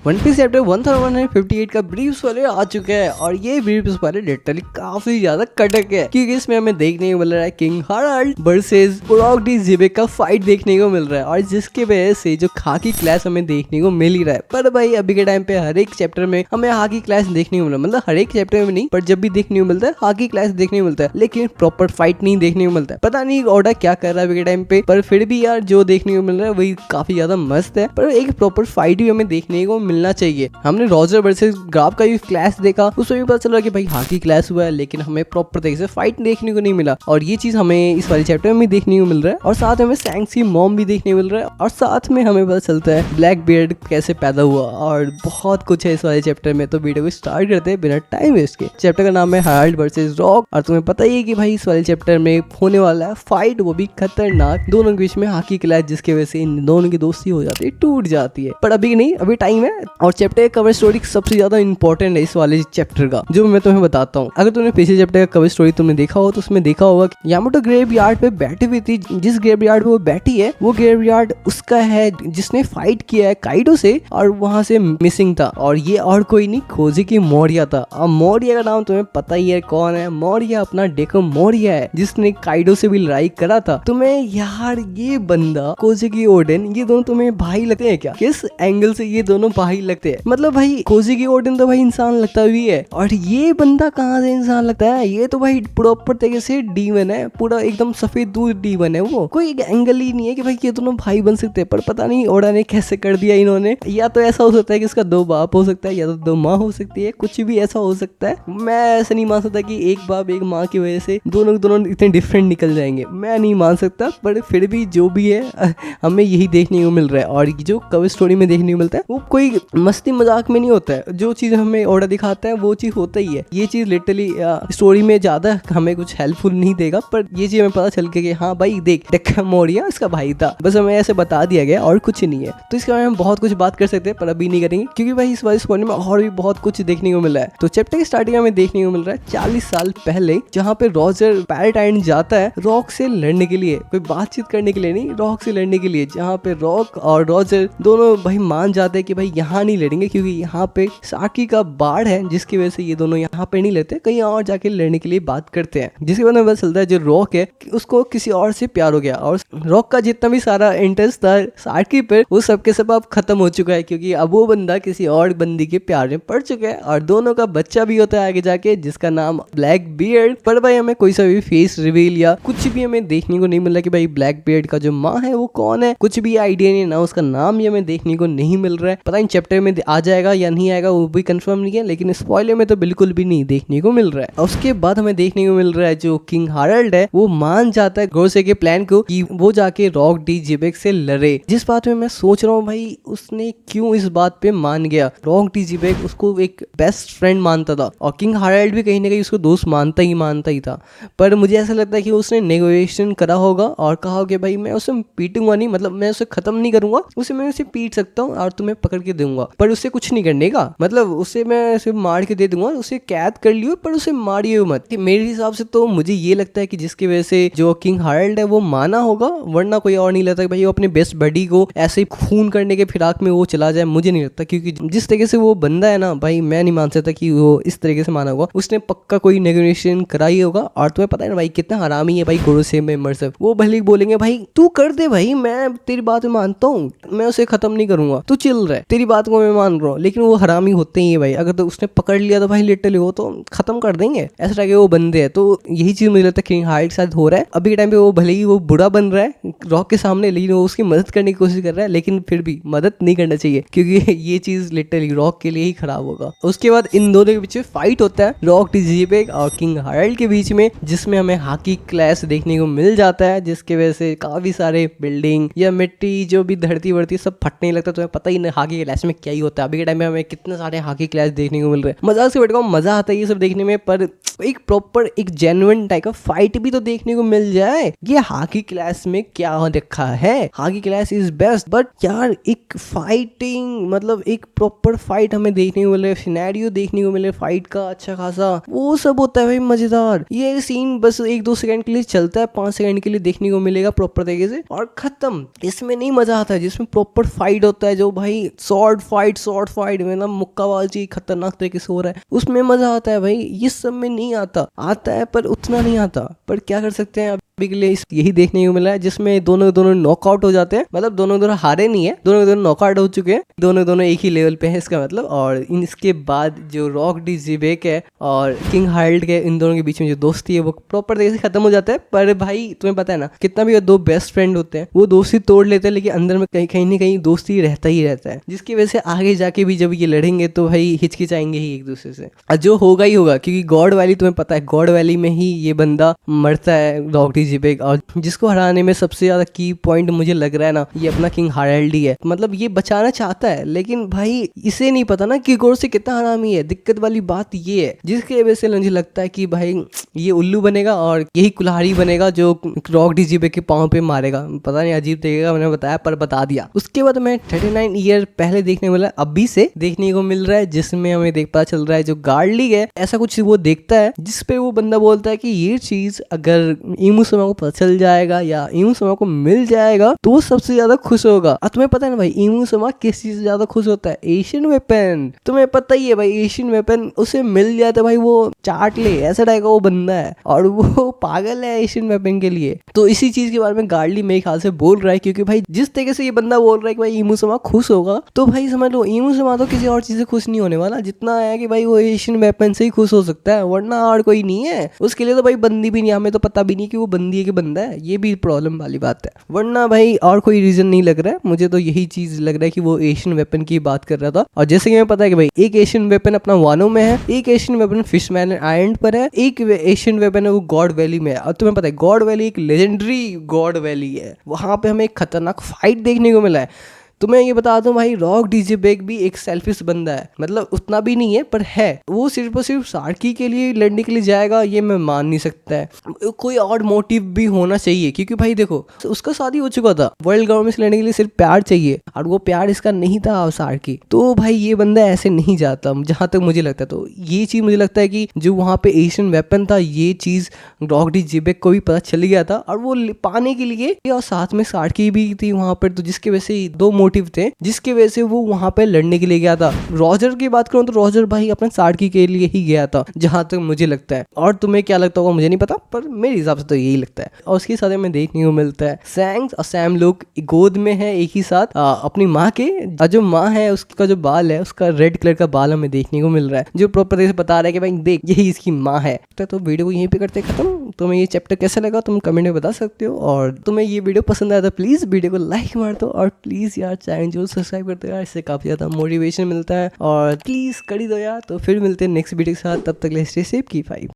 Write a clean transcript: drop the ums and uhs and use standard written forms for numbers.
One piece chapter 1158 का briefs वाले आ चुका है और ये ब्रीफ्स वाले लिटरली काफी ज्यादा कटक है क्योंकि इसमें हमें देखने को मिल रहा है किंग हाराल्ड वर्सेस ब्रॉक डी जिबेक का फाइट देखने को मिल रहा है और जिसके वजह से जो हाकी क्लास हमें देखने को मिल ही रहा है। पर भाई अभी के टाइम पे हर एक चैप्टर में हमें हाकी क्लास देखने को मिल रहा है, मतलब हर एक चैप्टर में नहीं पर जब भी देखने को मिलता है हाकी क्लास देखने को मिलता है, लेकिन प्रॉपर फाइट नहीं देखने को मिलता है। पता नहीं ऑर्डर क्या कर रहा है अभी के टाइम पे, पर फिर भी यार जो देखने को मिल रहा है वही काफी ज्यादा मस्त है। पर एक प्रॉपर फाइट भी हमें देखने को मिलना चाहिए। हमने रॉजर वर्सेस ग्राफ का भी क्लास देखा, उसमें भी पता चल रहा कि भाई हाकी क्लास हुआ है, लेकिन हमें प्रॉपर तरीके से फाइट देखने को नहीं मिला और ये चीज हमें इस वाले चैप्टर में भी देखने को मिल रहा है। और साथ हमें सैंक्स की मॉम भी देखने को मिल रहा है और साथ में हमें पता चलता है ब्लैक बियर्ड कैसे पैदा हुआ और बहुत कुछ है इस वाले चैप्टर में। तो वीडियो को स्टार्ट करते हैं बिना टाइम वेस्ट के। चैप्टर का नाम है हाराल्ड वर्सेस रॉक और तुम्हें पता ही है कि भाई इस वाले चैप्टर में होने वाला है फाइट, वो भी खतरनाक, दोनों के बीच में हाकी क्लास, जिसकी वजह से इन दोनों की दोस्ती हो जाती है, टूट जाती है। पर अभी नहीं, अभी टाइम है और चैप्टर का कवर स्टोरी सबसे ज्यादा इंपॉर्टेंट है इस वाले चैप्टर का, जो मैं तुम्हें बताता हूँ। अगर तुमने पिछले चैप्टर का कवर स्टोरी तुमने देखा हो तो उसमें देखा होगा कि यामाटो ग्रेवयार्ड पे बैठी हुई थी। जिस ग्रेवयार्ड पे वो बैठी है वो ग्रेवयार्ड उसका है जिसने फाइट किया है काइडो से और वहां से मिसिंग था, और ये और कोई नहीं खोजिकी मोरिया था। अब मोरिया का नाम तुम्हें पता ही है कौन है। मोरिया अपना डेको मोरिया है जिसने काइडो से भी लड़ाई करा था। तुम्हें यार ये बंदा कोजिकी ओडेन, ये दोनों तुम्हें भाई लगते हैं क्या? किस एंगल से ये दोनों भाई लगते हैं? मतलब भाई कोजिकी ओडेन तो भाई इंसान लगता भी है और ये बंदा कहाँ से इंसान लगता है? ये तो भाई प्रॉपर तरीके से डीमन है, पूरा एकदम सफेद दूध डीमन है। वो कोई एंगल ही नहीं है कि भाई ये दोनों भाई बन सकते हैं। पर पता नहीं ओडा ने कैसे कर दिया इन्होंने। या तो ऐसा हो सकता है कि इसका दो बाप हो सकता है या तो दो माँ हो सकती है, कुछ भी ऐसा हो सकता है। मैं ऐसा नहीं मान सकता कि एक बाप एक माँ की वजह से दोनों इतने डिफरेंट निकल जाएंगे, मैं नहीं मान सकता। पर फिर भी जो भी है हमें यही देखने को मिल रहा है और जो कवर स्टोरी में देखने को मिलता है वो कोई मस्ती मजाक में नहीं होता है। जो चीज हमें ओडा दिखाता है वो चीज होता ही है। ये चीज लिटरली स्टोरी में ज्यादा हमें कुछ हेल्पफुल नहीं देगा, पर ये चीज हमें पता चल के कि हाँ भाई देख डेक्का मोरिया इसका भाई था, बस हमें ऐसे बता दिया गया और कुछ नहीं है। तो इसके बारे में हम बहुत कुछ बात कर सकते हैं पर अभी नहीं करेंगे क्योंकि भाई इस वाले स्टोरी में और भी बहुत कुछ देखने को मिला है। तो चैप्टर की स्टार्टिंग में हमें देखने को मिल रहा है 40 साल पहले, जहाँ पे रॉजर पैराटाइन जाता है रॉक से लड़ने के लिए, कोई बातचीत करने के लिए नहीं, रॉक से लड़ने के लिए, जहाँ पे रॉक और रॉजर दोनों भाई मान जाते हैं कि भाई यहाँ नहीं लड़ेंगे क्योंकि यहाँ पे साकी का बाढ़ है, जिसकी वजह से ये दोनों यहाँ पे नहीं लड़ते, कहीं और जाके लड़ने के लिए बात करते हैं। जिसके बाद में पता चलता है जो रॉक है उसको किसी और से प्यार हो गया और रॉक का जितना भी सारा इंटरेस्ट था साकी पर वो सबके सब अब खत्म हो चुका है क्योंकि अब वो बंदा किसी और बंदी के प्यार में पड़ चुका है और दोनों का बच्चा भी होता है आगे जाके जिसका नाम ब्लैक बियर्ड। पर भाई हमें कोई सा भी फेस रिवील या कुछ भी हमें देखने को नहीं मिल रहा कि भाई ब्लैक बियर्ड का जो माँ है वो कौन है, कुछ भी आइडिया नहीं, ना उसका नाम ही हमें देखने को नहीं मिल रहा है। पता नहीं चैप्टर में आ जाएगा या नहीं आएगा वो भी कंफर्म नहीं है, लेकिन स्पॉइलर में तो बिल्कुल भी नहीं देखने को मिल रहा है। उसके बाद हमें देखने को मिल रहा है जो किंग हाराल्ड है वो मान जाता है गोसे के प्लान को कि वो जाके रॉक डी जिबेक से लड़े। जिस बात में मैं सोच रहा हूँ भाई उसने क्यों इस बात पे मान गया। रॉक डी जिबेक उसको एक बेस्ट फ्रेंड मानता था और किंग हाराल्ड भी कहीं ना कहीं उसको दोस्त मानता ही था, पर मुझे ऐसा लगता है कि उसने नेगोशिएशन करा होगा और कहा कि भाई मैं उसे पीटूंगा नहीं, मतलब मैं उसे खत्म नहीं करूंगा, मैं उसे पीट सकता हूँ और तुम्हें पकड़ के दूंगा पर उससे कुछ नहीं करने का, मतलब उसे मैं उसे मार के दे दूंगा, उसे कैद कर लियो पर उसे मारियो मत। कि मेरे हिसाब से तो मुझे ये लगता है कि जिसकी वजह से जो किंग हाराल्ड है वो माना होगा, वरना कोई और नहीं लगता कि भाई वो अपने बेस्ट बडी को ऐसे खून करने के फिराक में वो चला जाए, मुझे नहीं लगता। क्योंकि जिस तरीके से वो बंदा है ना भाई, मैं नहीं मान सकता कि वो इस तरीके से माना होगा। उसने पक्का कोई नेगोशिएशन कराई होगा और तुम्हें पता है ना भाई कितना हरामी है भाई गोरोसे में इमर्सिव। वो भले बोलेंगे भाई तू कर दे भाई, मैं तेरी बात में मानता हूँ, मैं उसे खत्म नहीं करूंगा, तू चिल रहा है, तेरी बात को मैं मान रहा हूँ, लेकिन वो हरामी होते ही है भाई। अगर तो उसने पकड़ लिया तो भाई लिटरली वो तो खत्म कर देंगे, ऐसा टाइप के वो बंदे हैं। तो यही चीज मुझे लगता है किंग हाराल्ड के साथ हो रहा है। अभी के टाइम पे वो भले ही वो बुरा बन रहा है रॉक के सामने, लेकिन वो उसकी मदद करने की कोशिश कर रहा है, लेकिन फिर भी मदद नहीं करना चाहिए क्योंकि ये चीज लिटरली रॉक के लिए ही खराब होगा। उसके बाद इन दोनों के बीच फाइट होता है रॉक डी जिबेक और किंग हाराल्ड के बीच में, जिसमें हमें हाकी क्लैश देखने को मिल जाता है, जिसके वजह से काफी सारे बिल्डिंग या मिट्टी जो भी धरती वरती सब फटने लगता है। तुम्हें पता ही नहीं हाकी क्लैश में क्या ही होता है। अभी के टाइम में हमें कितने सारे हाकी क्लैश देखने को मिल रहे हैं। मजाक से बैठ मजा आता है ये सब देखने में, पर एक प्रॉपर एक जेन्युइन टाइप का फाइट भी तो देखने को मिल जाए। ये हाकी क्लैश में क्या रखा है, hockey clash is best, but यार एक फाइटिंग मतलब एक प्रॉपर फाइट हमें देखने को मिल रहा है, सिनेरियो देखने को मिल रहा है फाइट का अच्छा खासा, वो सब होता है भाई मजेदार। ये सीन बस 1-2 सेकंड के लिए चलता है, 5 सेकंड के लिए देखने को मिलेगा प्रॉपर तरीके से और खत्म। इसमें नहीं मजा आता है जिसमें प्रॉपर फाइट होता है, जो भाई स्वॉर्ड शॉर्ट फाइट में ना मुक्काबाजी खतरनाक तरीके से हो रहा है, उसमें मजा आता है भाई। ये सब में नहीं आता है पर उतना नहीं आता, पर क्या कर सकते हैं अभी के लिए यही देखने को मिला है, जिसमें दोनों नॉकआउट हो जाते हैं। मतलब दोनों हारे नहीं है, दोनों नॉकआउट हो चुके हैं, दोनों एक ही लेवल पे है इसका मतलब। और इसके बाद जो रॉक डी जिबेक है और किंग हार्ल्ड के, इन दोनों के बीच में जो दोस्ती है वो प्रॉपर तरीके से खत्म हो जाता है। पर भाई तुम्हें पता है ना, कितना भी दो बेस्ट फ्रेंड होते हैं वो दोस्ती तोड़ लेते हैं, लेकिन अंदर में कहीं ना कहीं दोस्ती रहता ही रहता है, जिसकी वजह से आगे जाके भी जब ये लड़ेंगे तो भाई हिचकिचाएंगे ही एक दूसरे से, जो होगा ही होगा। क्योंकि गॉड वैली, तुम्हें पता है गॉड वैली में ही ये बंदा मरता है रॉक डी जिबेक, और जिसको हराने में सबसे ज्यादा की पॉइंट मुझे लग रहा है ना, ये अपना किंग हार्ल्ड ही है। मतलब ये बचाना चाहता है, लेकिन भाई इसे नहीं पता ना कि गोड से कितना हरामी है। दिक्कत वाली बात ये है, जिसकी वजह से मुझे लगता है कि भाई ये उल्लू बनेगा और यही कुल्हाड़ी बनेगा जो रॉक डी जिबेक के पांव पे मारेगा। पता नहीं अजीब तरीके मैंने बताया पर बता दिया। उसके बाद मैं 39 ईयर पहले देखने वाला अभी से देखने को मिल रहा है, जिसमें हमें देख पता चल रहा है जो गार्ड लीग है ऐसा कुछ वो देखता है, जिसपे वो बंदा बोलता है कि ये चीज अगर इमुसमा को पता चल जाएगा या इमुसमा को मिल जाएगा तो वो सबसे ज्यादा खुश होगा। और तुम्हें पता है ना भाई इमुसमा किस चीज से ज्यादा खुश होता है? Asian weapon. तुम्हें पता ही है भाई, एशियन वेपन उसे मिल जाए तो भाई वो चाट ले, ऐसा टाइप का वो बंदा है और वो पागल है एशियन वेपन के लिए। तो इसी चीज के बारे में गार्डली मेरे ख्याल से बोल रहा है, क्योंकि भाई जिस तरीके से ये बंदा बोल रहा है कि भाई इमुसमा खुश होगा, तो भाई समझ लो इमुसमा तो किसी और चीज से खुश नहीं होने वाला, जितना है कि भाई वो एशियन वेपन से ही खुश हो सकता है, वरना और कोई नहीं है। उसके लिए तो भाई बंदी भी नहीं, हमें तो पता भी नहीं कि वो बंदी है कि बंदा है, ये भी प्रॉब्लम वाली बात है। वरना भाई और कोई रीजन नहीं लग रहा है मुझे, तो यही चीज लग रहा है कि वो एशियन वेपन की बात कर रहा था। और जैसे कि हमें पता है कि भाई एक एशियन वेपन अपना वानो में है, एक एशियन वेपन फिशमैन आइलैंड पर है, एक एशियन वेपन है वो गॉड वैली में है। और तुम्हें पता है गॉड वैली एक लेजेंडरी गॉड वैली है, वहां पे हमें एक खतरनाक फाइट देखने को मिला है। तो मैं ये बता दूं भाई रॉक डी जिबेक भी एक सेल्फिश बंदा है, मतलब उतना भी नहीं है पर है। वो सिर्फ और सिर्फ सार्की के लिए लड़ने के लिए जाएगा ये मैं मान नहीं सकता है, कोई और मोटिव भी होना चाहिए। क्योंकि भाई देखो उसका शादी हो चुका था, वर्ल्ड गवर्नमेंट से लड़ने के लिए सिर्फ प्यार चाहिए और वो प्यार इसका नहीं था सार्की। तो भाई ये बंदा ऐसे नहीं जाता जहां तक मुझे लगता है। तो ये चीज मुझे लगता है कि जो वहां पे एशियन वेपन था ये चीज रॉक डी जिबेक को भी पता चल गया था और वो पाने के लिए, और साथ में सार्की भी थी वहां पर, तो जिसकी वजह से दो मोटिव थे जिसकी वजह से वो वहां पे लड़ने के लिए गया था। रॉजर की बात करूं तो रॉजर भाई अपने सार्की के लिए ही गया था जहां तक मुझे लगता है। और तुम्हें क्या लगता होगा मुझे नहीं पता, पर मेरे हिसाब से तो यही लगता है। और उसके साथ में देखने को मिलता है सैंग्स और सैम लोग गोद में है एक ही साथ अपनी माँ के, जो माँ है उसका जो बाल है उसका रेड कलर का बाल हमें देखने को मिल रहा है, जो प्रॉपर से बता रहा है कि भाई देख यही इसकी माँ है। तो वीडियो को यहीं पे करते खत्म। तुम्हें ये चैप्टर कैसा लगा तुम कमेंट में बता सकते हो, और तुम्हें ये वीडियो पसंद आया तो प्लीज वीडियो को लाइक मार दो, और प्लीज यार चैनल जो सब्सक्राइब करते हो यार, इससे काफी ज्यादा मोटिवेशन मिलता है, और प्लीज कर ही दो यार। तो फिर मिलते हैं नेक्स्ट वीडियो के साथ, तब तक ले स्टे सेफ की 5।